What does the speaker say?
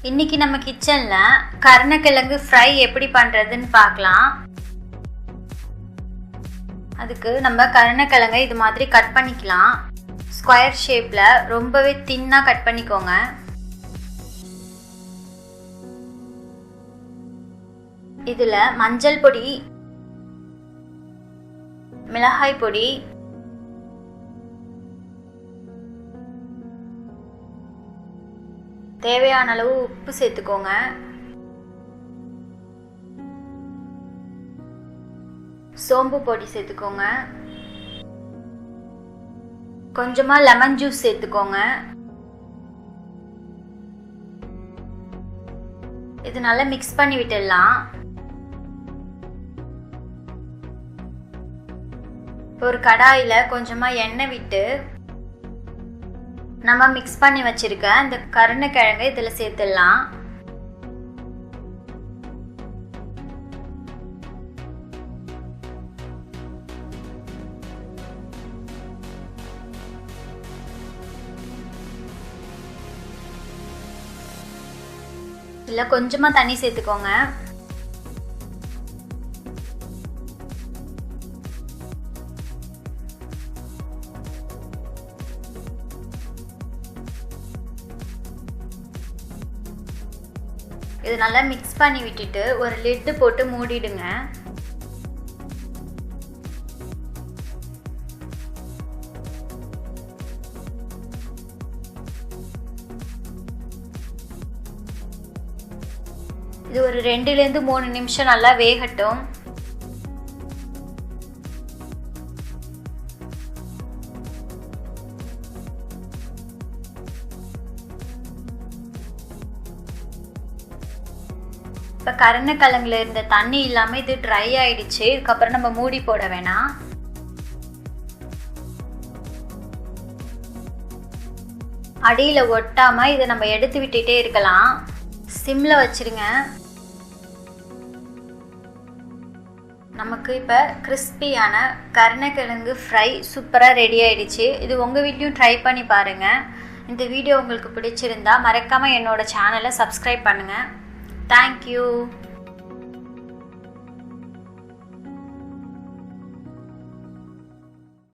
இன்னைக்கு நம்ம கிச்சன்ல கருணைக்கிழங்கு ஃப்ரை எப்படி பண்றதுன்னு பார்க்கலாம். அதுக்கு நம்ம கருணைக்கிழங்கை இது மாதிரி கட் பண்ணிக்கலாம். ஸ்கொயர் ஷேப்ல ரொம்பவே தின்னா கட் பண்ணிக்கோங்க. இதுல மஞ்சள் பொடி, மிளகாய் பொடி, தேவையான அளவு உப்பு சேர்த்துக்கோங்க. சோம்பு பொடி சேர்த்துக்கோங்க. கொஞ்சமா லெமன் ஜூஸ் சேர்த்துக்கோங்க. இது நல்லா மிக்ஸ் பண்ணி விட்டுடலாம். ஒரு கடாயில கொஞ்சமா எண்ணெய் விட்டு நம்ம மிக்ஸ் பண்ணி வச்சிருக்க இந்த கருணைக்கிழங்கை இதுல சேர்த்துடலாம். இதுல கொஞ்சமா தண்ணி சேர்த்துக்கோங்க. இது நல்லா மிக்ஸ் பண்ணி விட்டுட்டு ஒரு லிட் போட்டு மூடிடுங்க. இது ஒரு 2-3 நிமிஷம் நல்லா வேகட்டும். இப்போ கருணைக்கிழங்குல இருந்த தண்ணி இல்லாமல் இது ட்ரை ஆயிடுச்சு. இதுக்கப்புறம் நம்ம மூடி போட வேணாம். அடியில் ஒட்டாமல் இதை நம்ம எடுத்து விட்டுட்டே இருக்கலாம். சிம்மில் வச்சிருங்க. நமக்கு இப்போ கிறிஸ்பியான கருணைக்கிழங்கு ஃப்ரை சூப்பராக ரெடி ஆயிடுச்சு. இது உங்கள் வீட்லையும் ட்ரை பண்ணி பாருங்கள். இந்த வீடியோ உங்களுக்கு பிடிச்சிருந்தா மறக்காமல் என்னோட சேனலை சப்ஸ்கிரைப் பண்ணுங்கள். Thank you.